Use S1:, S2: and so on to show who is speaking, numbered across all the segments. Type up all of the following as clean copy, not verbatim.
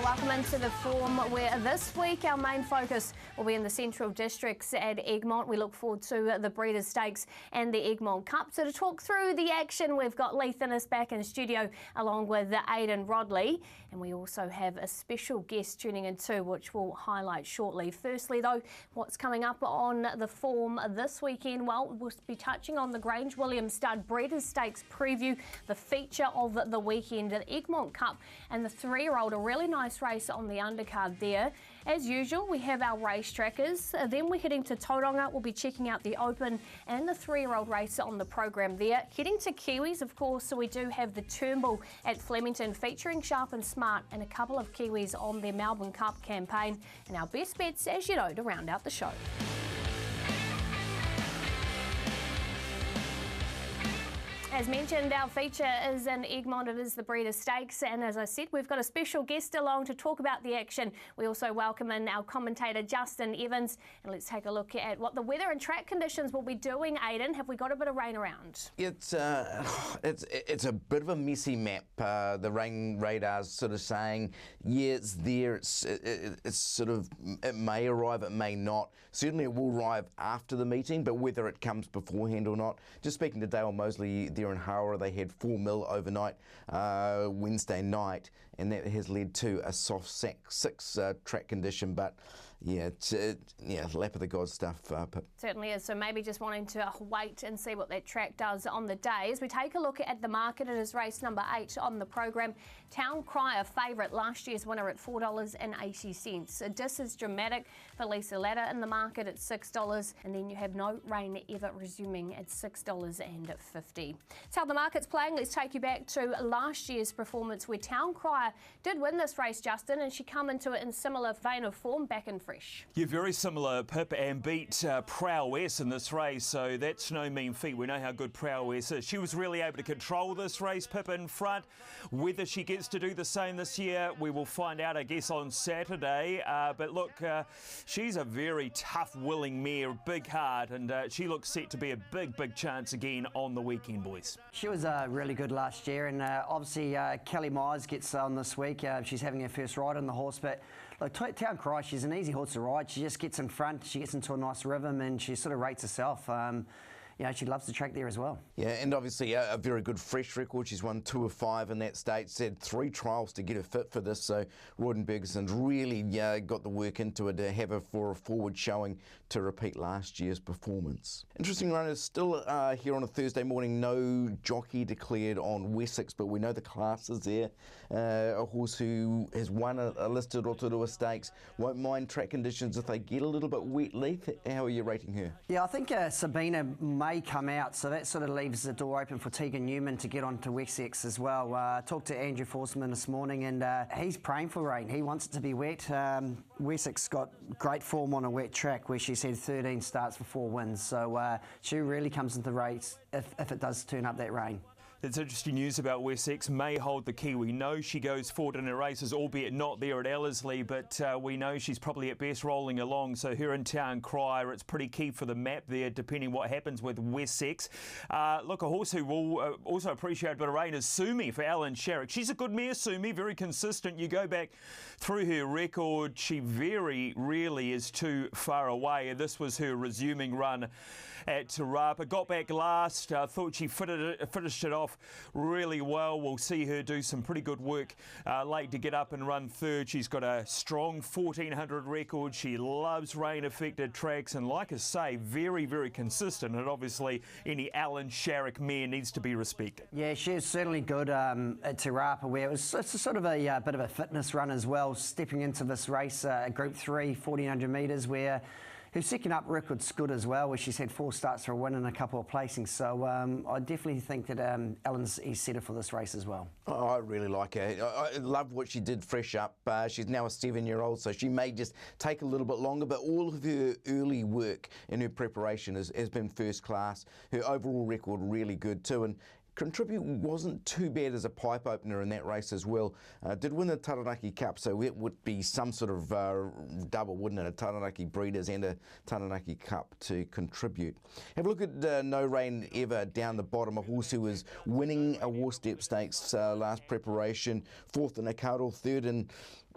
S1: Welcome into the form where this week our main focus will be in the Central Districts at Egmont. We look forward to the Breeders' Stakes and the Egmont Cup. So to talk through the action, we've got Lee Thinnis back in studio along with Aidan Rodley. And we also have a special guest tuning in too, which we'll highlight shortly. Firstly though, what's coming up on the form this weekend? Well, we'll be touching on the Grange Williams Stud Breeders' Stakes preview, the feature of the weekend, the Egmont Cup and the 3-year-old, a really nice race on the undercard there. As usual, we have our race trackers. Then we're heading to Tauranga. We'll be checking out the Open and the 3-year-old race on the program there. Heading to Kiwis, of course, so we do have the Turnbull at Flemington featuring Sharp and Smart and a couple of Kiwis on their Melbourne Cup campaign. And our best bets, as you know, to round out the show. As mentioned, our feature is in Egmont. It is the Breeders' Stakes, and as I said, we've got a special guest along to talk about the action. We also welcome in our commentator Justin Evans, and let's take a look at what the weather and track conditions will be doing. Aidan, have we got a bit of rain around?
S2: It's a bit of a messy map. The rain radar's sort of saying, yeah, it's there. It's sort of, it may arrive, it may not. Certainly, it will arrive after the meeting, but whether it comes beforehand or not. Just speaking to Dale Mosley there in Howrah, they had 4 mil overnight Wednesday night, and that has led to a soft 6 track condition. But yeah, lap of the gods stuff.
S1: Certainly is. So maybe just wanting to wait and see what that track does on the day. As we take a look at the market, it is race number 8 on the program. Town Crier favourite, last year's winner at $4.80. This is dramatic for Lisa Ladder in the market at $6, and then you have No Rain Ever resuming at $6.50. That's how the market's playing. Let's take you back to last year's performance where Town Crier did win this race, Justin, and she come into it in similar vein of form, back and fresh.
S3: Yeah, very similar, Pip, and beat Prowess in this race, so that's no mean feat. We know how good Prowess is. She was really able to control this race, Pip, in front. Whether she gets to do the same this year, we will find out, I guess, on Saturday. But look, she's a very tough, willing mare, big heart, and she looks set to be a big chance again on the weekend, boys.
S4: She was really good last year, and obviously Kelly Myers gets on this week. She's having her first ride on the horse, but look, Town Cry, she's an easy horse to ride. She just gets in front, she gets into a nice rhythm, and she sort of rates herself. You know, she loves the track there as well. Yeah,
S2: and obviously a very good fresh record. She's won 2 of 5 in that state. She's had 3 trials to get her fit for this, so Rodenbergson's really got the work into it to have her for a forward showing to repeat last year's performance. Interesting runners still here on a Thursday morning. No jockey declared on Wessex, but we know the class is there. A horse who has won a listed Rotorua Stakes. Won't mind track conditions if they get a little bit wet. Leith, how are you rating her?
S4: Yeah, I think Sabina may come out, so that sort of leaves the door open for Tegan Newman to get onto Wessex as well. I talked to Andrew Forsman this morning, and he's praying for rain. He wants it to be wet. Wessex got great form on a wet track where she's had 13 starts for 4 wins, so she really comes into the race if it does turn up that rain.
S3: It's interesting news about Wessex. May hold the key. We know she goes forward in her races, albeit not there at Ellerslie, but we know she's probably at best rolling along. So her in Town Crier, it's pretty key for the map there, depending what happens with Wessex. Look, a horse who will also appreciate a bit of rain is Sumi for Alan Sharrock. She's a good mare, Sumi, very consistent. You go back through her record, she very rarely is too far away. This was her resuming run at Te Rapa. Got back last, thought she finished it off really well. We'll see her do some pretty good work late to get up and run third. She's got a strong 1400 record. She loves rain-affected tracks, and like I say, very consistent. And obviously, any Alan Sharrock mare needs to be respected.
S4: Yeah, she's certainly good at Te Rapa, where it's sort of a bit of a fitness run as well, stepping into this race, Group 3, 1400 metres, where her second up record's good as well, where she's had 4 starts for a win and a couple of placings. So I definitely think that Ellen's set her for this race as well.
S2: Oh, I really like her. I love what she did fresh up. She's now a 7-year-old, so she may just take a little bit longer, but all of her early work in her preparation has been first class. Her overall record really good too, and Contribute wasn't too bad as a pipe opener in that race as well. Did win the Taranaki Cup, so it would be some sort of double, wouldn't it? A Taranaki Breeders and a Taranaki Cup to Contribute. Have a look at No Rain Ever down the bottom, a horse who was winning a War Step Stakes last preparation, 4th in a Caudal, 3rd in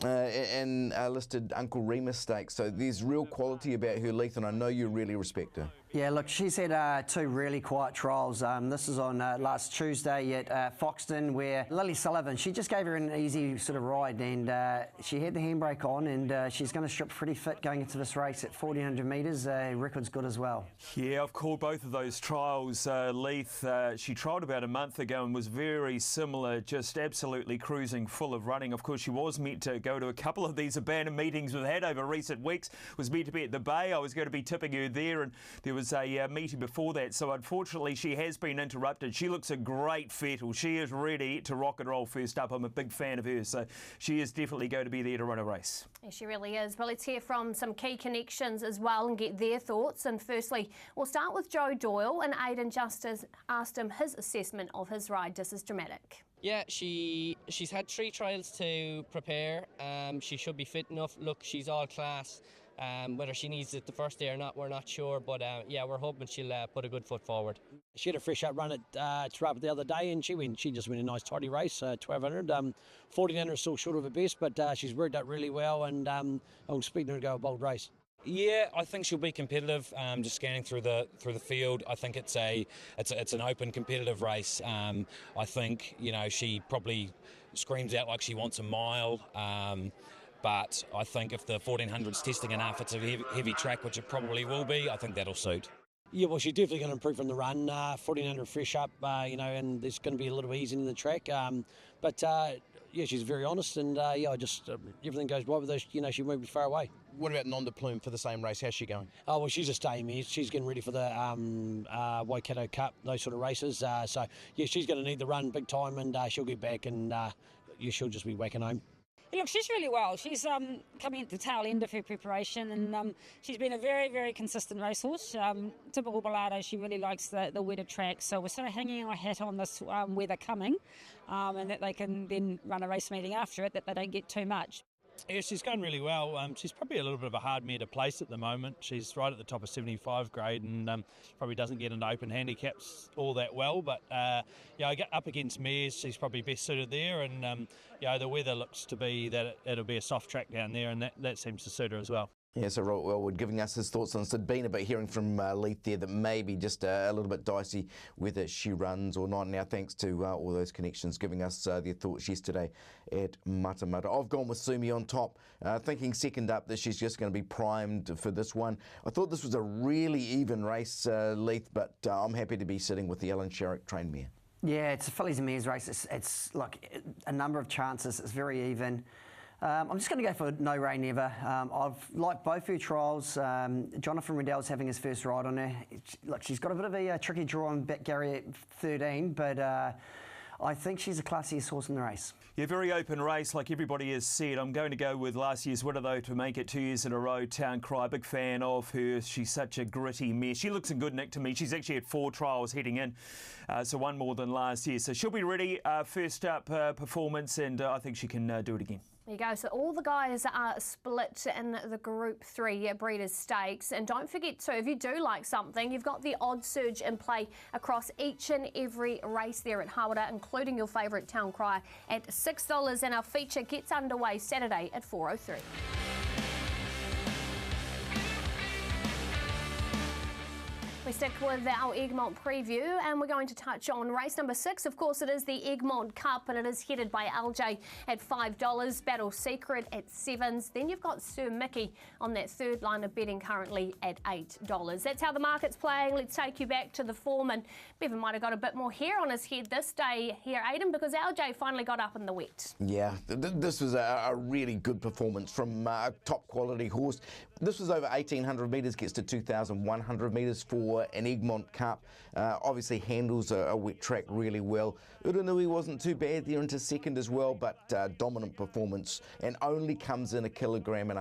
S2: and listed Uncle Remus Stakes. So there's real quality about her, Leith, and I know you really respect her.
S4: Yeah, look, she's had two really quiet trials. This is on last Tuesday at Foxton, where Lily Sullivan, she just gave her an easy sort of ride, and she had the handbrake on, and she's going to strip pretty fit going into this race at 1,400 metres. Record's good as well.
S3: Yeah, I've called both of those trials, Leith. She trialled about a month ago and was very similar, just absolutely cruising, full of running. Of course, she was meant to go to a couple of these abandoned meetings we've had over recent weeks. Was meant to be at the Bay. I was going to be tipping her there, and there was a meeting before that, so unfortunately she has been interrupted. She looks a great fettle. She is ready to rock and roll first up. I'm a big fan of hers, so she is definitely going to be there to run a race.
S1: Yeah, she really is. Well, let's hear from some key connections as well and get their thoughts. And firstly, we'll start with Joe Doyle, and Aidan Justice asked him his assessment of his ride. This is dramatic.
S5: Yeah, she's had 3 trials to prepare. She should be fit enough. Look, she's all class. Whether she needs it the first day or not, we're not sure. But yeah, we're hoping she'll put a good foot forward.
S6: She had a fresh up run at Tarapa the other day, and she just went a nice tidy race, 1,200. 1,400 is still short of her best, but she's worked up really well, and I'm expecting her to go a bold race.
S7: Yeah, I think she'll be competitive. Just scanning through the field, I think it's an open competitive race. I think she probably screams out like she wants a mile. But I think if the 1,400's testing enough, it's a heavy track, which it probably will be. I think that'll suit.
S6: Yeah, well, she's definitely going to improve from the run. 1,400 fresh up, and there's going to be a little easing in the track. But yeah, she's very honest, and yeah, everything goes well with her. She won't be far away.
S8: What about Nonda Plume for the same race? How's she going?
S6: Oh, well, she's a stay mare. She's getting ready for the Waikato Cup, those sort of races. So yeah, she's going to need the run big time, and she'll get back, and yeah, she'll just be whacking home.
S9: Look, she's really well. She's coming at the tail end of her preparation, and she's been a very, very consistent racehorse. Typical Bilardo, she really likes the wetter track, so we're sort of hanging our hat on this weather coming, and that they can then run a race meeting after it, that they don't get too much.
S10: Yeah, she's going really well. She's probably a little bit of a hard mare to place at the moment. She's right at the top of 75 grade, and probably doesn't get into open handicaps all that well. But yeah, up against mares, she's probably best suited there. And the weather looks to be that it'll be a soft track down there, and that seems to suit her as well.
S2: Yeah, so Robert Wellwood giving us his thoughts on Sidbina, but hearing from Leith there that maybe just a little bit dicey whether she runs or not. Now, thanks to all those connections giving us their thoughts yesterday at Matamata. I've gone with Sumi on top, thinking second up that she's just going to be primed for this one. I thought this was a really even race, Leith, but I'm happy to be sitting with the Alan Sharrock trained mare.
S4: Yeah, it's a fillies and mares race. It's like a number of chances. It's very even. I'm just going to go for No Rain Never. I've liked both her trials. Jonathan Riddell's having his first ride on her. Look, she's got a bit of a tricky draw on Bet Gary at 13, but I think she's the classiest horse in the race.
S3: Yeah, very open race, like everybody has said. I'm going to go with last year's winner, though, to make it 2 years in a row. Town Cry, big fan of her. She's such a gritty mare. She looks in good nick to me. She's actually had 4 trials heading in, so one more than last year. So she'll be ready. First up performance, and I think she can do it again.
S1: There you go. So all the guys are split in the Group 3 Breeders' Stakes. And don't forget to, if you do like something, you've got the Odds Surge in play across each and every race there at Hawera, including your favourite Town Cry at $6. And our feature gets underway Saturday at 4:03. We stick with our Egmont preview, and we're going to touch on race number 6. Of course, it is the Egmont Cup, and it is headed by LJ at $5, Battle Secret at $7. Then you've got Sir Mickey on that third line of betting, currently at $8. That's how the market's playing. Let's take you back to the form, and Bevan might have got a bit more hair on his head this day here, Aidan, because LJ finally got up in the wet.
S2: Yeah, this was a really good performance from a top quality horse. This was over 1,800 metres, gets to 2,100 metres for an Egmont Cup. Obviously handles a wet track really well. Uranui wasn't too bad there into second as well, but dominant performance, and only comes in 1.5 kilograms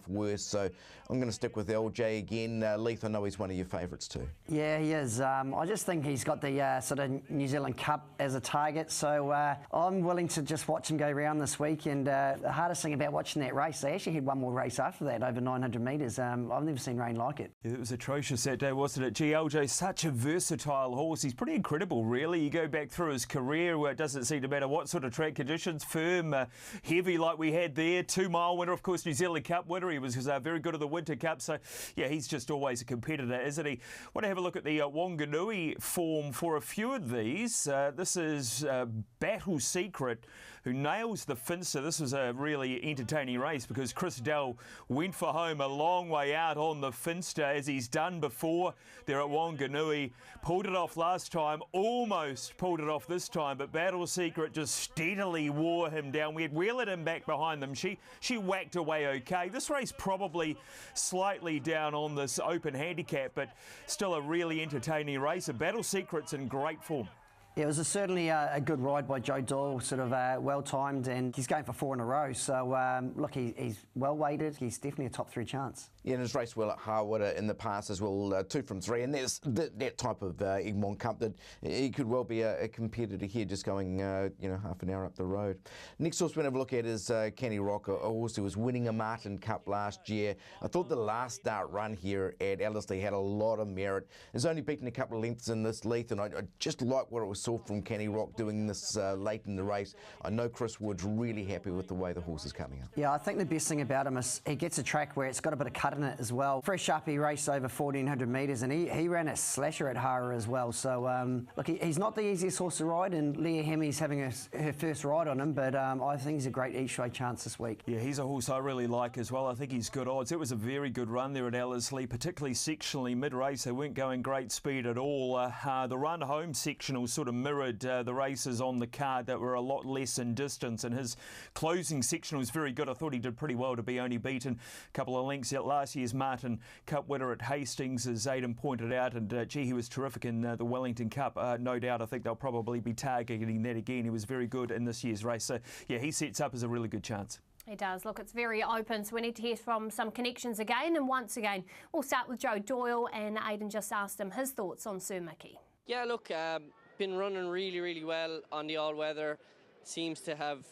S2: worse. So I'm going to stick with LJ again. Leith, I know he's one of your favourites too.
S4: Yeah, he is. I just think he's got the sort of New Zealand Cup as a target, so I'm willing to just watch him go round this week. And the hardest thing about watching that race, they actually had one more race after that, over 900 metres. I've never seen rain like it.
S3: It was atrocious that day, wasn't it? Gee, Gee, LJ, such a versatile horse. He's pretty incredible, really. You go back through his career where it doesn't seem to matter what sort of track conditions, firm, heavy like we had there. 2-mile winner, of course, New Zealand Cup winner. He was very good at the Winter Cup. So, yeah, he's just always a competitor, isn't he? Want to have a look at the Wanganui form for a few of these. This is Battle Secret, who nails the Finster. This was a really entertaining race because Chris Dell went for home a long way out on the Finster, as he's done before there at Wanganui. Pulled it off last time, almost pulled it off this time, but Battle Secret just steadily wore him down. We had wheeled him back behind them. She whacked away okay. This race probably slightly down on this open handicap, but still a really entertaining race. And Battle Secret's in great form.
S4: Yeah, it was certainly a good ride by Joe Doyle, sort of well timed, and he's going for 4 in a row. So, look, he's well weighted. He's definitely a top 3 chance.
S2: Yeah, and he's raced well at Harwood in the past as well, 2 from 3. And there's that type of Egmont Cup that he could well be a competitor here, just going, half an hour up the road. Next horse we're going to have a look at is Kenny Rock, a horse who was winning a Martin Cup last year. I thought the last start run here at Ellerslie had a lot of merit. He's only beaten a couple of lengths in this Leith, and I just like what it was saw from Kenny Rock doing this late in the race. I know Chris Wood's really happy with the way the horse is coming up.
S4: Yeah, I think the best thing about him is he gets a track where it's got a bit of cut in it as well. Fresh up, he raced over 1,400 metres, and he ran a slasher at Hara as well. So, look, he's not the easiest horse to ride, and Leah Hemmy's having her first ride on him, but I think he's a great each-way chance this week.
S3: Yeah, he's a horse I really like as well. I think he's good odds. It was a very good run there at Ellerslie, particularly sectionally mid-race. They weren't going great speed at all. The run home sectional sort of mirrored the races on the card that were a lot less in distance, and his closing sectional was very good. I thought he did pretty well to be only beaten a couple of lengths at last year's Martin Cup winner at Hastings, as Aidan pointed out, and he was terrific in the Wellington Cup. No doubt, I think they'll probably be targeting that again. He was very good in this year's race. So, yeah, he sets up as a really good chance.
S1: He does. Look, it's very open, so we need to hear from some connections again. And once again, we'll start with Joe Doyle, and Aidan just asked him his thoughts on Sir Mickey.
S5: Yeah, look, been running really well on the all-weather. Seems to have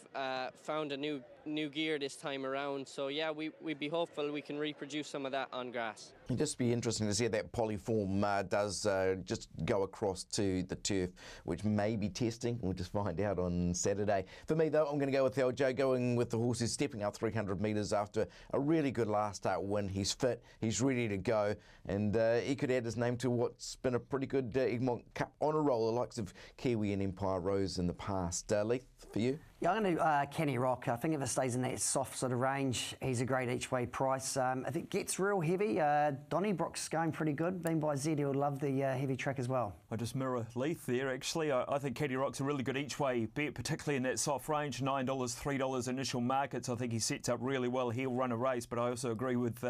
S5: found a new gear this time around. So yeah, we'd be hopeful we can reproduce some of that on grass.
S2: It'd just be interesting to see how that polyform does just go across to the turf, which may be testing. We'll just find out on Saturday. For me, though, I'm going to go with LJ, going with the horse who's stepping up 300 metres after a really good last start win. He's fit, he's ready to go, and he could add his name to what's been a pretty good Egmont Cup honour roll, the likes of Kiwi and Empire Rose in the past. Leith, for you?
S4: Yeah, I'm going to Kenny Rock. I think if it stays in that soft sort of range, he's a great each-way price. If it gets real heavy, Donnybrook's going pretty good. Being by Zed, he'll love the heavy track as well.
S3: I just mirror Leith there, actually. I think Kenny Rock's a really good each-way bet, particularly in that soft range, $9, $3 initial markets. I think he sets up really well. He'll run a race, but I also agree with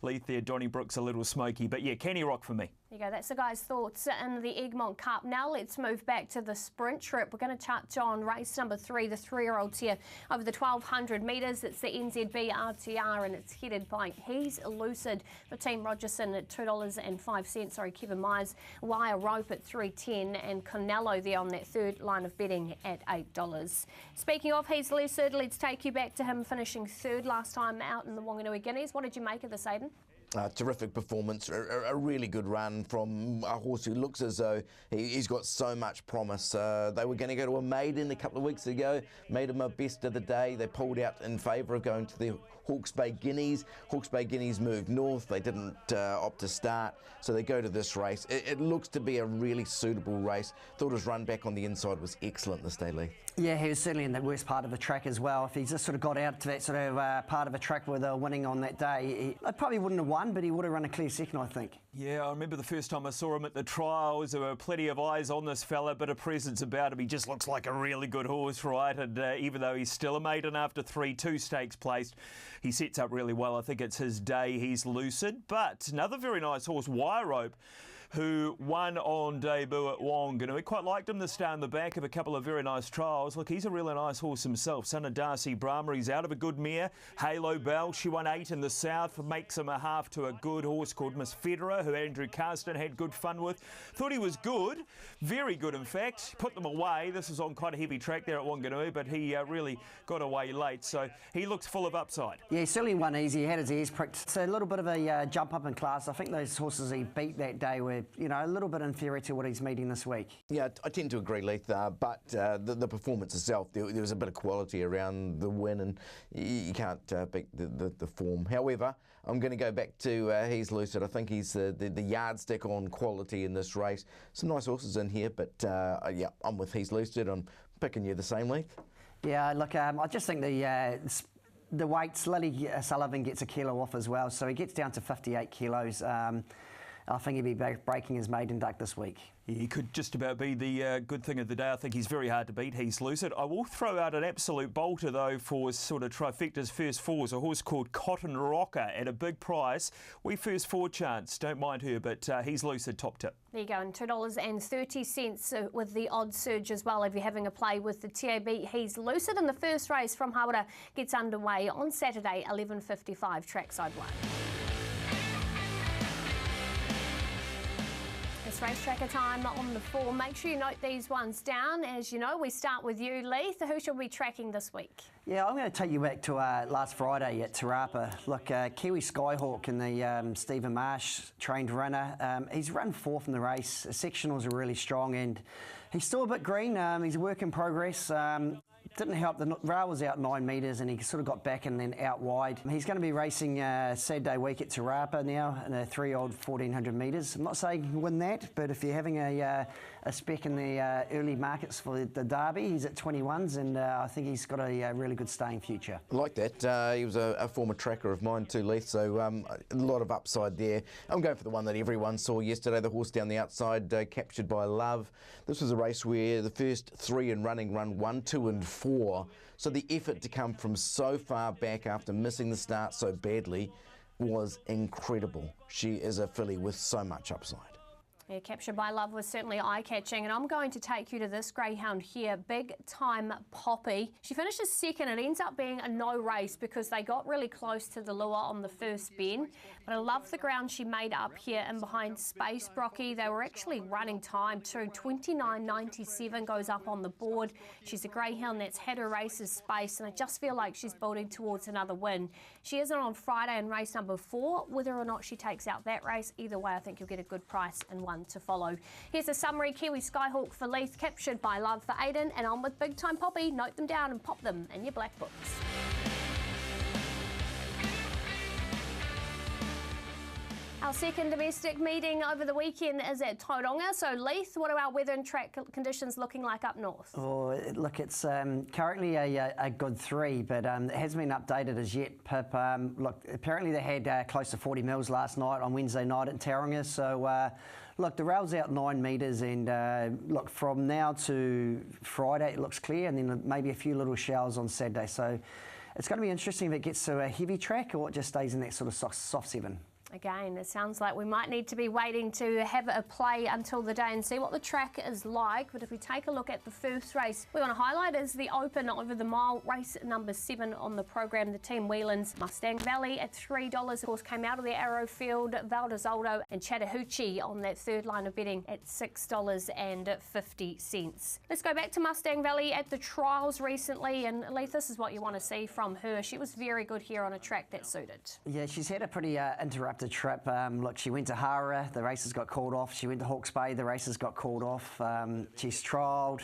S3: Leith there. Donnybrook's a little smoky. But, yeah, Kenny Rock for me.
S1: There you go. That's the guys' thoughts in the Egmont Cup. Now let's move back to the sprint trip. We're going to touch on race number 3, the 3-year-olds here over the 1,200 metres. It's the NZB RTR, and it's headed by He's Lucid for Team Rogerson at $2.05. Sorry, Kevin Myers, Wire Rope at $3.10, and Conello there on that third line of betting at $8. Speaking of He's Lucid, let's take you back to him finishing third last time out in the Wanganui Guineas. What did you make of this, Aidan?
S2: Terrific performance, a really good run from a horse who looks as though he's got so much promise. They were going to go to a maiden a couple of weeks ago, made him a best of the day. They pulled out in favour of going to the Hawke's Bay Guineas. Hawke's Bay Guineas moved north. They didn't opt to start, so they go to this race. It looks to be a really suitable race. Thought his run back on the inside was excellent this day, Lee.
S4: Yeah, he was certainly in the worst part of the track as well. If he just sort of got out to that sort of part of a track where they were winning on that day, he probably wouldn't have won, but he would have run a clear second, I think.
S3: Yeah, I remember the first time I saw him at the trials. There were plenty of eyes on this fella, but a presence about him. He just looks like a really good horse, right? And even though he's still a maiden after 2 stakes placed, he sets up really well. I think it's his day. He's Lucid. But another very nice horse, Wire Rope, who won on debut at Wanganui. We quite liked him this day in the back of a couple of very nice trials. Look, he's a really nice horse himself. Son of Darcy Brahma. He's out of a good mare, Halo Bell. She won 8 in the south. Makes him a half to a good horse called Miss Federer, who Andrew Carston had good fun with. Thought he was good, very good in fact. Put them away. This was on quite a heavy track there at Wanganui, but he really got away late. So he looks full of upside.
S4: Yeah, he certainly won easy. He had his ears pricked. So a little bit of a jump up in class. I think those horses he beat that day were a little bit inferior to what he's meeting this week.
S2: Yeah, I tend to agree, Leith, but the performance itself, there was a bit of quality around the win, and you can't beat the form. However, I'm going to go back to He's Lucid. I think he's the yardstick on quality in this race. Some nice horses in here, but yeah, I'm with He's Lucid. I'm picking you the same, Leith.
S4: Yeah, look, I just think the weights, Lily Sullivan gets a kilo off as well, so he gets down to 58 kilos. I think he'll be breaking his maiden duck this week.
S3: He could just about be the good thing of the day. I think he's very hard to beat. He's Lucid. I will throw out an absolute bolter, though, for sort of trifecta's first fours. A horse called Cotton Rocker at a big price. We first four chance. Don't mind her, but He's Lucid top tip.
S1: There you go, and $2.30 with the odd surge as well if you're having a play with the TAB. He's Lucid, and the first race from Hawera gets underway on Saturday, 11:55, trackside 1. It's Race Tracker time on the 4. Make sure you note these ones down. As you know, we start with you, Leith. Who shall we be tracking this week?
S4: Yeah, I'm going to take you back to last Friday at Te Rapa. Look, Kiwi Skyhawk in the Stephen Marsh trained runner. He's run fourth in the race. The sectionals are really strong, and he's still a bit green. He's a work in progress. Didn't help, the rail was out 9 metres and he sort of got back and then out wide. He's going to be racing Saturday week at Te Rapa now in a 3-year-old 1400 metres. I'm not saying he'll win that, but if you're having a spec in the early markets for the Derby, he's at 21s, and I think he's got a really good staying future.
S2: I like that. He was a former tracker of mine too, Leith, so a lot of upside there. I'm going for the one that everyone saw yesterday, the horse down the outside, Captured by Love. This was a race where the first 3 in running run 1, 2 and 4. So the effort to come from so far back after missing the start so badly was incredible. She is a filly with so much upside.
S1: Yeah, Captured by Love was certainly eye-catching, and I'm going to take you to this greyhound here, Big Time Poppy. She finishes second. It ends up being a no race because they got really close to the lure on the first bend. But I love the ground she made up here and behind Space Brocky. They were actually running time too. 29.97 goes up on the board. She's a greyhound that's had her races space, and I just feel like she's building towards another win. She isn't on Friday in race number 4. Whether or not she takes out that race, either way, I think you'll get a good price and one to follow. Here's a summary. Kiwi Skyhawk for Leith, Captured by Love for Aidan, and on with Big Time Poppy. Note them down and pop them in your black books. Our second domestic meeting over the weekend is at Tauranga. So, Leith, what are our weather and track conditions looking like up north?
S4: Oh, look, it's currently a good 3, but it hasn't been updated as yet, Pip. Look, apparently they had close to 40 mils last night on Wednesday night at Tauranga. So, look, the rail's out 9 metres, and look, from now to Friday it looks clear, and then maybe a few little showers on Saturday. So, it's going to be interesting if it gets to a heavy track or it just stays in that sort of soft 7.
S1: Again, it sounds like we might need to be waiting to have a play until the day and see what the track is like. But if we take a look at the first race we want to highlight is the Open over the mile, race number 7 on the program. The Team Whelan's Mustang Valley at $3. Of course, came out of the Arrowfield, Valdezaldo and Chattahoochee on that third line of betting at $6.50. Let's go back to Mustang Valley at the trials recently, and Leith, this is what you want to see from her. She was very good here on a track that suited.
S4: Yeah, she's had a pretty interrupted trip. Look, she went to Hawera, the races got called off. She went to Hawke's Bay, the races got called off. She's trialled.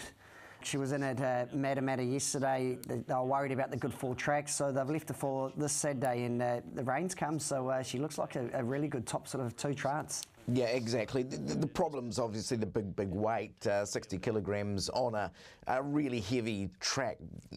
S4: She was in at Matamata yesterday. They were worried about the good fall tracks, so they've left her for this Saturday, and the rains come, so she looks like a really good top sort of 2 trance.
S2: Yeah, exactly. The problem's obviously the big weight, 60 kilograms on a really heavy track.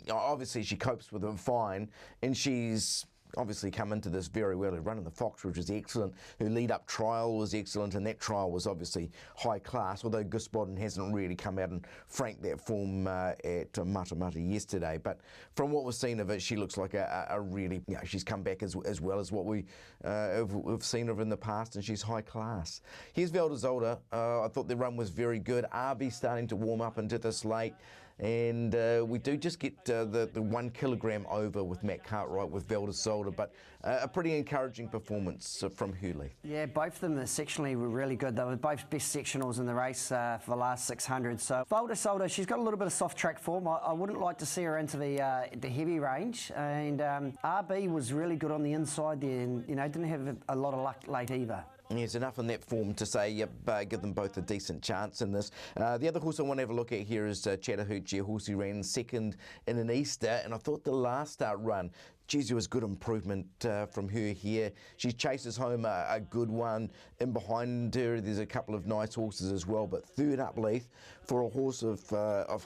S2: Obviously, she copes with it fine, and she's obviously come into this very well. Her run in the Foxbridge was excellent. Her lead-up trial was excellent, and that trial was obviously high class, although Gusboden hasn't really come out and franked that form at Matamata yesterday. But from what we've seen of it, she looks like a really, she's come back as well as what we have seen of her in the past, and she's high class. Here's Valdezaldo. I thought the run was very good. Arby starting to warm up into this late. And we do just get the 1 kilogram over with Matt Cartwright with Valdezaldo, but a pretty encouraging performance from Hurley.
S4: Yeah, both of them sectionally were really good. They were both best sectionals in the race for the last 600. So Valdezaldo, she's got a little bit of soft track form. I wouldn't like to see her into the heavy range. And RB was really good on the inside there, and didn't have a lot of luck late either.
S2: There's enough in that form to say, yep, give them both a decent chance in this. The other horse I want to have a look at here is Chattahoochee, a horse who ran second in an Easter, and I thought the last start run, geez, there was good improvement from her here. She chases home a good one. In behind her, there's a couple of nice horses as well, but third up, Leith, for a horse of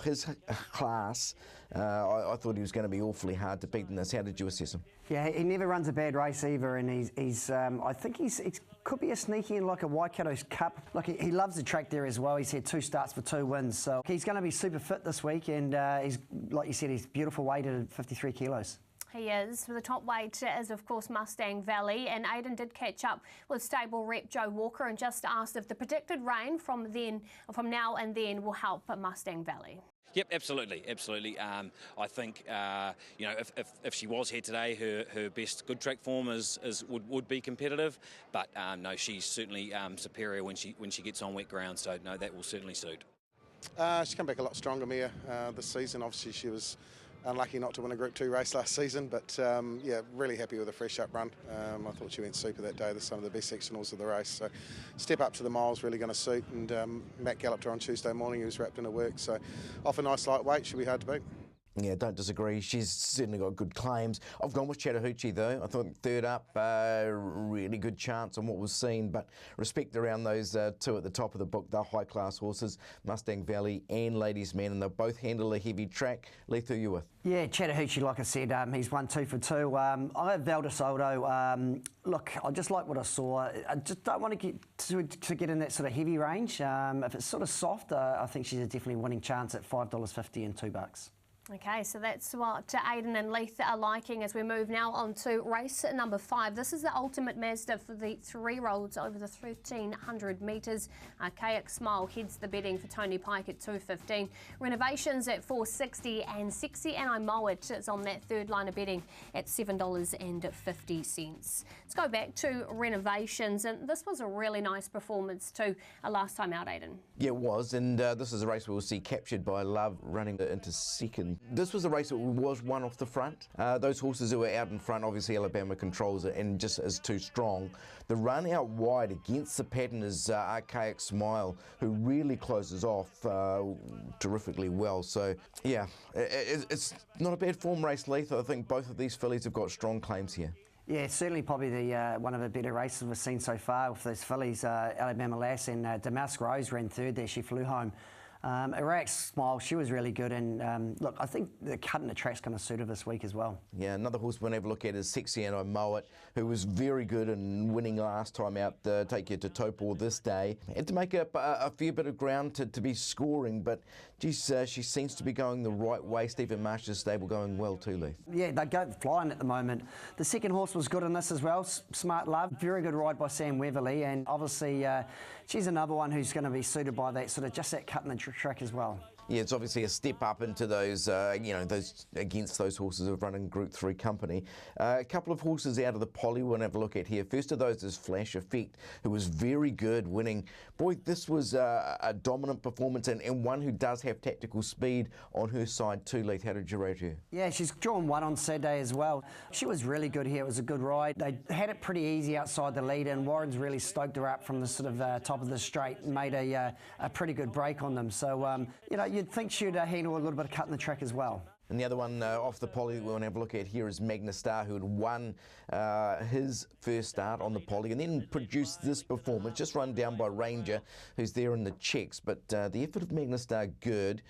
S2: his class, I thought he was going to be awfully hard to beat in this. How did you assess him?
S4: Yeah, he never runs a bad race either, and he's I think he could be a sneaky in like a Waikato's Cup. Like he loves the track there as well. He's had 2 starts for 2 wins, so he's going to be super fit this week, and he's, like you said, he's beautiful weighted at 53 kilos.
S1: He is. The top weight is, of course, Mustang Valley, and Aidan did catch up with stable rep Joe Walker and just asked if the predicted rain from now and then will help Mustang Valley.
S7: Yep, absolutely. I think you know, if she was here today, her best good track form would be competitive, but no, she's certainly superior when she gets on wet ground. So no, that will certainly suit.
S11: She's come back a lot stronger, Mia, this season. Obviously, she was unlucky not to win a Group 2 race last season, but yeah, really happy with a fresh up run. I thought she went super that day. There's some of the best sectionals of the race. So step up to the miles really going to suit. And Matt galloped her on Tuesday morning. He was wrapped in her work. So off a nice lightweight, should be hard to beat.
S2: Yeah, don't disagree. She's certainly got good claims. I've gone with Chattahoochee though. I thought third up, really good chance on what was seen, but respect around those 2 at the top of the book. They're high-class horses, Mustang Valley and Ladies Man, and they both handle a heavy track. Leith, who are you with?
S4: Yeah, Chattahoochee, like I said, he's won 2 for 2. I have Valdesoldo. Look, I just like what I saw. I just don't want to get in that sort of heavy range. If it's sort of soft, I think she's a definitely winning chance at $5.50 and $2.
S1: Okay, so that's what Aidan and Leith are liking as we move now on to race number 5. This is the Ultimate Mazda for the 3-year-olds over the 1,300 metres. Archaic Smile heads the betting for Tony Pike at $2.15. Renovations at $4.60 and Sexy and I Mow It is on that third line of betting at $7.50. Let's go back to Renovations, and this was a really nice performance too last time out, Aidan.
S2: Yeah, it was, and this is a race we'll see captured by Love running into second. This was a race that was won off the front. Those horses who were out in front, obviously Alabama controls it and just is too strong. The run out wide against the pattern is Archaic Smile, who really closes off terrifically well. So yeah, it's not a bad form race, Leith. I think both of these fillies have got strong claims here.
S4: Yeah, certainly probably the one of the better races we've seen so far with those fillies. Alabama Lass and Damask Rose ran third there. She flew home. Archaic Smile, she was really good, and look, I think the cut in the track's going to suit her this week as well. Yeah,
S2: another horse we're going to have a look at is Sexy and I Mow It, who was very good in winning last time out, take you to Taupo this day. Had to make up a fair bit of ground to be scoring, but geez, she seems to be going the right way. Stephen Marsh's stable going well too, Leith.
S4: Yeah, they go flying at the moment. The second horse was good in this as well, Smart Love. Very good ride by Sam Weatherly, and obviously she's another one who's going to be suited by that sort of just that cut in the track as well.
S2: Yeah, it's obviously a step up into those, those against those horses who have run in Group 3 company. A couple of horses out of the poly we'll have a look at here. First of those is Flash Effect, who was very good winning. Boy, this was a dominant performance and one who does have tactical speed on her side too, Leith. How did you rate her?
S4: Yeah, she's drawn 1 on Saturday as well. She was really good here. It was a good ride. They had it pretty easy outside the lead, and Warren's really stoked her up from the sort of top of the straight and made a pretty good break on them. So, you'd think she'd handle a little bit of cut in the track as well.
S2: And the other one off the poly that we want to have a look at here is Magna Star, who had won his first start on the poly and then produced this performance, just run down by Ranger, who's there in the checks. But the effort of Magna Star, good.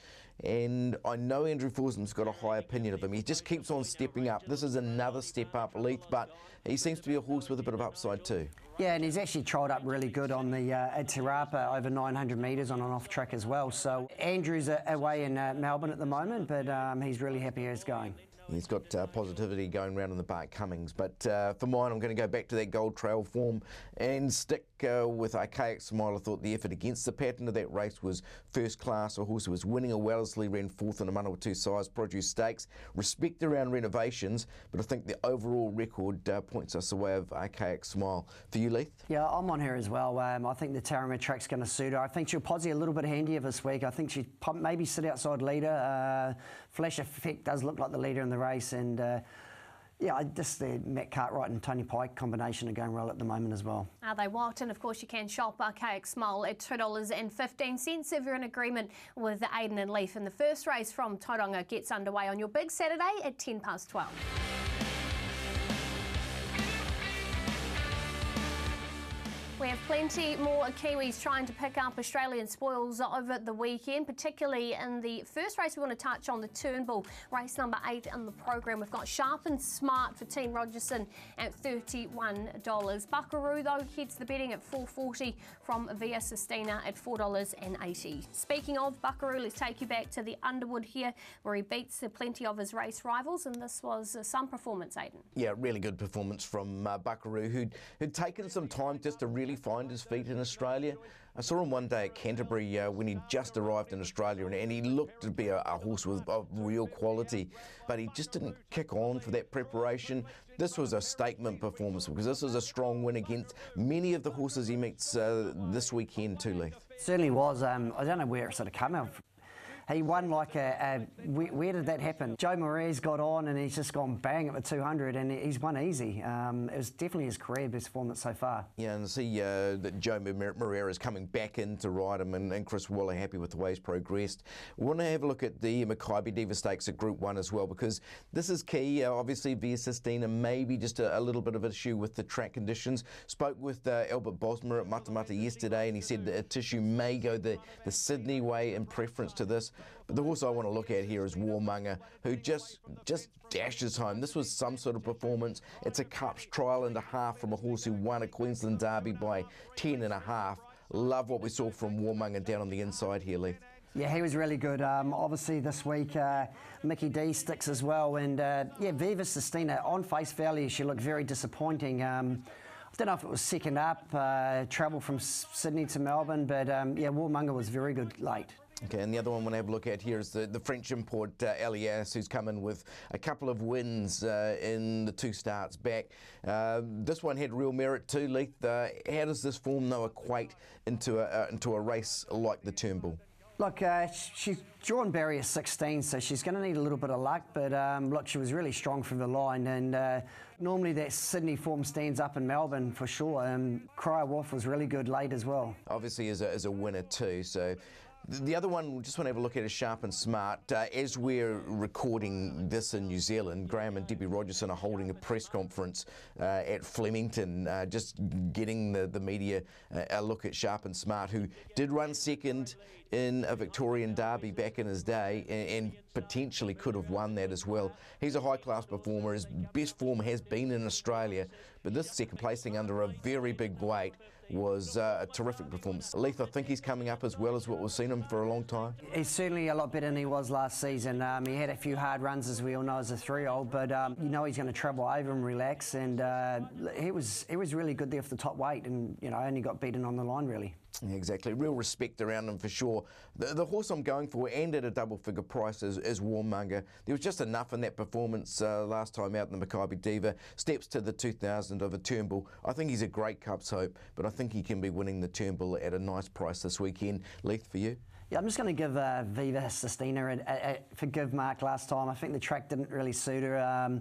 S2: And I know Andrew Forsman's got a high opinion of him. He just keeps on stepping up. This is another step up, Leith, but he seems to be a horse with a bit of upside too.
S4: Yeah, and he's actually trialled up really good on the at Te Rapa over 900 metres on an off track as well. So Andrew's away in Melbourne at the moment, but he's really happy how it's going.
S2: He's got positivity going around in the Bart Cummings, but for mine I'm going to go back to that Gold Trail form and stick with Archaic Smile. I thought the effort against the pattern of that race was first class. A horse who was winning a Wellesley ran fourth in a Manawatu size Produce Stakes. Respect around Renovations, but I think the overall record points us the way of Archaic Smile. For you, Leith?
S4: Yeah, I'm on her as well. I think the Taramir track's going to suit her. I think she'll posse a little bit handier this week. I think she'd maybe sit outside leader. Flash Effect does look like the leader in the race, and Yeah, just the Matt Cartwright and Tony Pike combination are going well at the moment as well.
S1: Are they what? And of course you can shop Archaic Smile at $2.15 if you're in agreement with Aiden and Leaf. And the first race from Tauranga gets underway on your big Saturday at 12:10. We have plenty more Kiwis trying to pick up Australian spoils over the weekend, particularly in the first race we want to touch on, the Turnbull, race number 8 in the program. We've got Sharp and Smart for Team Rogerson at $31. Buckaroo, though, heads the betting at $4.40 from Via Sistina at $4.80. Speaking of Buckaroo, let's take you back to the Underwood here, where he beats plenty of his race rivals, and this was some performance, Aiden.
S2: Yeah, really good performance from Buckaroo, who'd taken some time just to really find his feet in Australia. I saw him one day at Canterbury when he just arrived in Australia, and he looked to be a horse of real quality, but he just didn't kick on for that preparation. This was a statement performance because this was a strong win against many of the horses he meets this weekend too, Leith.
S4: Certainly was. I don't know where it sort of came out. He won like where did that happen? Joe Moret's got on and he's just gone bang at the 200 and he's won easy. It was definitely his career best performance so far.
S2: Yeah, and see that Joe Moret is coming back in to ride him, and Chris Waller happy with the way he's progressed. We want to have a look at the Makybe Diva Stakes at Group 1 as well, because this is key. Obviously, Via Sistina maybe just a little bit of an issue with the track conditions. Spoke with Albert Bosmer at Matamata yesterday, and he said that Tissue may go the Sydney way in preference to this. But the horse I want to look at here is Warmonger, who just dashes home. This was some sort of performance. It's a Cups trial and a half from a horse who won a Queensland Derby by 10.5. Love what we saw from Warmonger down on the inside here, Leith.
S4: Yeah, he was really good. Obviously this week, Mickey D sticks as well. And yeah, Viva Sistina, on face value, she looked very disappointing. I don't know if it was second up, travel from Sydney to Melbourne, but yeah, Warmonger was very good late.
S2: Okay, and the other one I want to have a look at here is the French import Elias, who's come in with a couple of wins in the 2 starts back. This one had real merit too, Leith. How does this form, though, equate into a race like the Turnbull?
S4: Look, she's drawn barrier 16, so she's going to need a little bit of luck, but look, she was really strong from the line, and normally that Sydney form stands up in Melbourne for sure. Cryer Wolf was really good late as well.
S2: Obviously as a winner too, so... The other one we just want to have a look at is Sharp and Smart. As we're recording this in New Zealand, Graham and Debbie Rogerson are holding a press conference at Flemington, just getting the media a look at Sharp and Smart, who did run second in a Victorian Derby back in his day and potentially could have won that as well. He's a high-class performer. His best form has been in Australia, but this second placing under a very big weight was a terrific performance. Leith, I think he's coming up as well as what we've seen him for a long time.
S4: He's certainly a lot better than he was last season. He had a few hard runs, as we all know, as a 3-year-old, but you know he's going to travel over and relax, and he was really good there for the top weight, and you know only got beaten on the line really.
S2: Yeah, exactly. Real respect around him for sure. The horse I'm going for, and at a double-figure price, is Warmonger. There was just enough in that performance last time out in the Makybe Diva. Steps to the 2000 of a Turnbull. I think he's a great Cups hope, but I think he can be winning the Turnbull at a nice price this weekend. Leith, for you?
S4: Yeah, I'm just going to give Viva Sistina forgive Mark last time. I think the track didn't really suit her.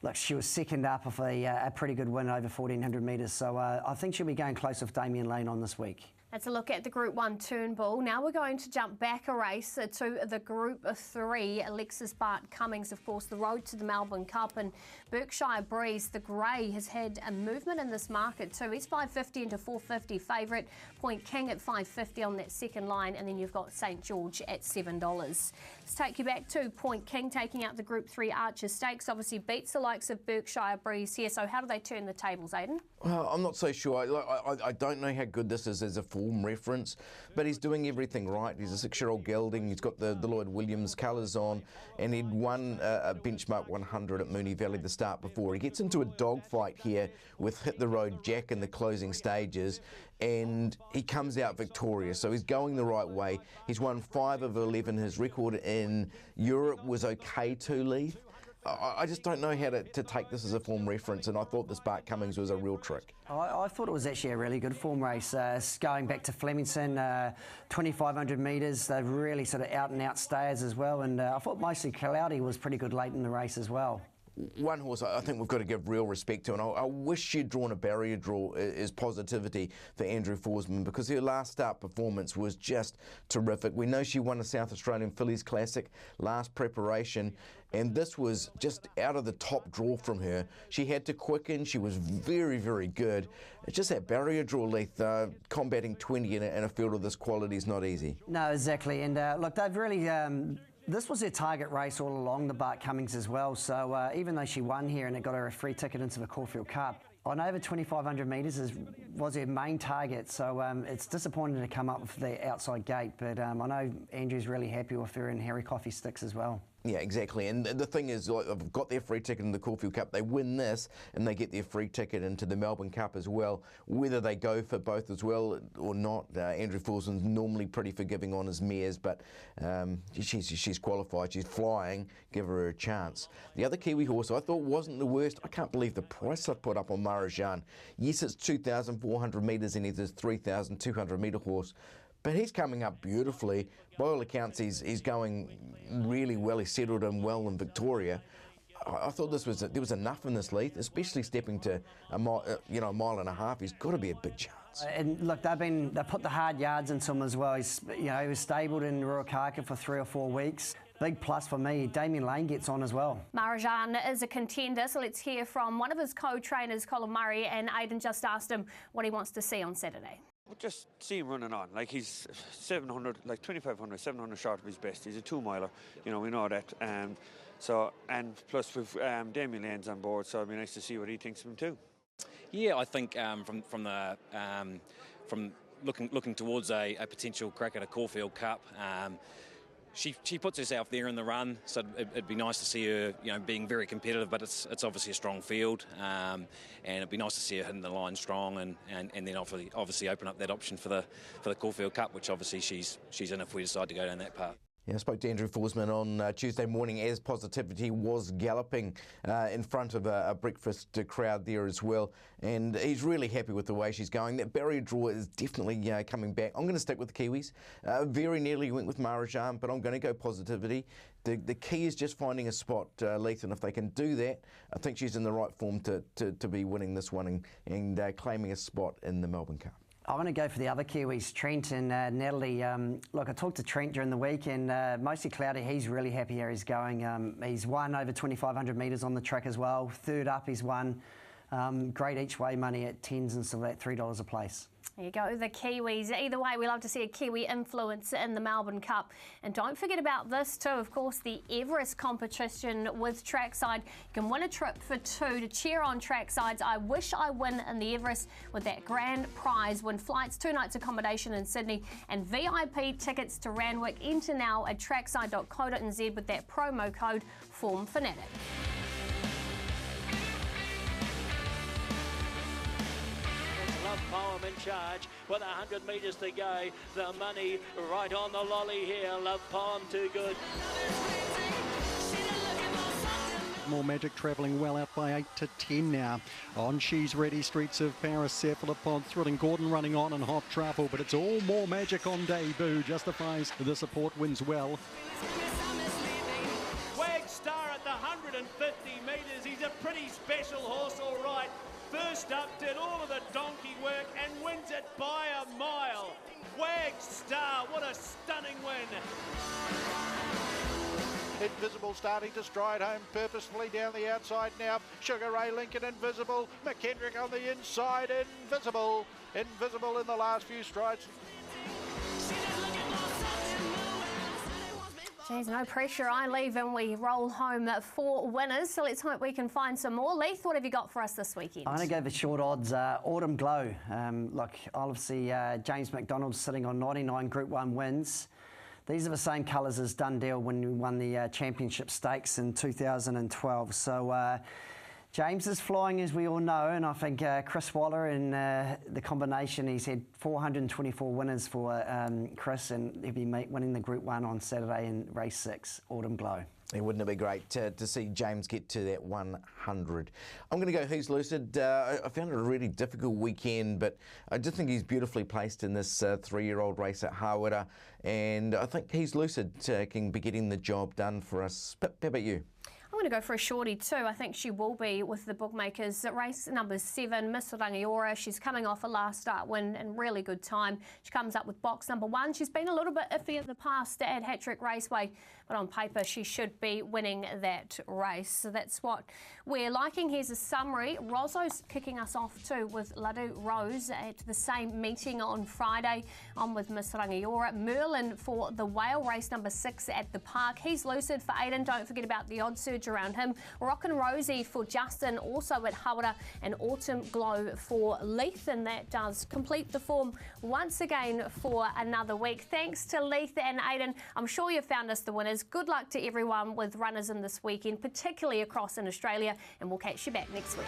S4: Look, she was second up of a pretty good win over 1,400 metres, so I think she'll be going close with Damien Lane on this week.
S1: That's a look at the Group 1 Turnbull. Now we're going to jump back a race to the Group 3. Alexis Bart Cummings, of course, the road to the Melbourne Cup, and Berkshire Breeze, the grey, has had a movement in this market too. He's $5.50 into $4.50 favourite. Point King at $5.50 on that second line, and then you've got St George at $7. Let's take you back to Point King taking out the Group 3 Archer Stakes. Obviously beats the likes of Berkshire Breeze here. So how do they turn the tables, Aiden?
S2: Well, I'm not so sure. I don't know how good this is as a form reference, but he's doing everything right. He's a 6-year-old gelding. He's got the Lloyd Williams colours on, and he'd won a benchmark 100 at Moonee Valley the start before. He gets into a dogfight here with Hit the Road Jack in the closing stages, and he comes out victorious. So he's going the right way. He's won 5 of 11. His record in Europe was okay too, Leith. I just don't know how to take this as a form reference, and I thought this Bart Cummings was a real trick.
S4: I thought it was actually a really good form race. Going back to Flemington, 2,500 metres, they're really sort of out-and-out stayers as well, and I thought mostly Cloudy was pretty good late in the race as well.
S2: one horse I think we've got to give real respect to, and I wish she'd drawn a barrier draw, is Positivity for Andrew Forsman, because her last start performance was just terrific. We know she won the South Australian Fillies Classic last preparation, and this was just out of the top draw from her. She had to quicken, she was very, very good. It's just that barrier draw, Leith, combating 20 in a field of this quality is not easy.
S4: No, exactly, and look, they've really... This was her target race all along, the Bart Cummings as well, so even though she won here and it got her a free ticket into the Caulfield Cup, on over 2,500 metres was her main target, so it's disappointing to come up with the outside gate, but I know Andrew's really happy with her and Harry Coffey sticks as well.
S2: Yeah, exactly. And the thing is, like, they've got their free ticket in the Caulfield Cup. They win this, and they get their free ticket into the Melbourne Cup as well. Whether they go for both as well or not, Andrew Forsman's normally pretty forgiving on his mares, but she's qualified. She's flying. Give her a chance. The other Kiwi horse I thought wasn't the worst. I can't believe the price I put up on Marajan. Yes, it's 2,400 metres, and he's a 3,200 metre horse. But he's coming up beautifully. By all accounts, he's going really well. He's settled in well in Victoria. I thought there was enough in this lead, especially stepping to a mile and a half. He's got to be a big chance.
S4: And look, they put the hard yards into him as well. He was stabled in Ruakaka for 3 or 4 weeks. Big plus for me. Damien Lane gets on as well.
S1: Marajan is a contender, so let's hear from one of his co-trainers, Colin Murray, and Aidan just asked him what he wants to see on Saturday.
S12: Just see him running on. Like, he's 700, like 2,500, 700 short of his best. He's a 2-miler, we know that. And plus with Damien Lane's on board, so it'd be nice to see what he thinks of him too.
S7: Yeah, I think from looking towards a potential crack at a Caulfield Cup. She puts herself there in the run, so it'd be nice to see her, being very competitive. But it's obviously a strong field, and it'd be nice to see her hitting the line strong, and then obviously open up that option for the Caulfield Cup, which obviously she's in if we decide to go down that path.
S2: Yeah, I spoke to Andrew Forsman on Tuesday morning as Positivity was galloping in front of a breakfast crowd there as well, and he's really happy with the way she's going. That barrier draw is definitely coming back. I'm going to stick with the Kiwis. Very nearly went with Marajan, but I'm going to go Positivity. The key is just finding a spot, Leith, and if they can do that, I think she's in the right form to be winning this one and claiming a spot in the Melbourne Cup.
S4: I want to go for the other Kiwis, Trent and Natalie. Look, I talked to Trent during the week, and mostly cloudy. He's really happy how he's going. He's won over 2,500 metres on the track as well. Third up, he's won. Great each way money at tens and so at $3 a place.
S1: There you go, the Kiwis. Either way, we love to see a Kiwi influence in the Melbourne Cup. And don't forget about this too, of course, the Everest competition with Trackside. You can win a trip for 2 to cheer on Trackside's I Wish I Win in the Everest with that grand prize. Win flights, 2 nights accommodation in Sydney and VIP tickets to Randwick. Enter now at trackside.co.nz with that promo code FORMFANATIC.
S13: Poem in charge with 100 metres to go. The money right on the lolly here. Love Poem too good.
S14: More Magic travelling well out by 8 to 10 now. On She's Ready, Streets of Paris, Cephalopod, Thrilling Gordon running on and Hot Truffle, but it's all More Magic on debut. Justifies the support, wins well.
S13: Wagstar at the 150 metres. He's a pretty special horse, all right. First up, did all of the donkey work and wins it by a mile. Wagstar, what a stunning win.
S15: Invisible starting to stride home purposefully down the outside now. Sugar Ray Lincoln Invisible. McKendrick on the inside. Invisible in the last few strides.
S1: Geez, no pressure. I leave and we roll home 4 winners. So let's hope we can find some more. Leith, what have you got for us this weekend?
S4: I'm going to go for short odds. Autumn Glow. Look, obviously James McDonald's sitting on 99 Group 1 wins. These are the same colours as Dundee when we won the Championship Stakes in 2012. So James is flying, as we all know, and I think Chris Waller and the combination, he's had 424 winners for Chris, and he'll be winning the Group 1 on Saturday in race 6, Autumn Glow.
S2: Wouldn't it be great to see James get to that 100? I'm going to go Who's Lucid. I found it a really difficult weekend, but I just think he's beautifully placed in this 3-year-old race at Hawera, and I think He's Lucid can be getting the job done for us. How about you?
S1: I'm going to go for a shorty too. I think she will be with the bookmakers. Race number 7, Miss Rangiora. She's coming off a last start win in really good time. She comes up with box number 1. She's been a little bit iffy in the past at Hattrick Raceway, but on paper she should be winning that race. So that's what we're liking. Here's a summary. Rozo's kicking us off too with Ladu Rose at the same meeting on Friday. On with Miss Rangiora. Merlin for the Whale, race number 6 at the park. He's lucid for Aiden. Don't forget about the odd surge around him. Rockin' Rosie for Justin, also at Hawera, and Autumn Glow for Leith, and that does complete the form once again for another week. Thanks to Leith and Aiden. I'm sure you've found us the winners. Good luck to everyone with runners in this weekend, particularly across in Australia, and we'll catch you back next week.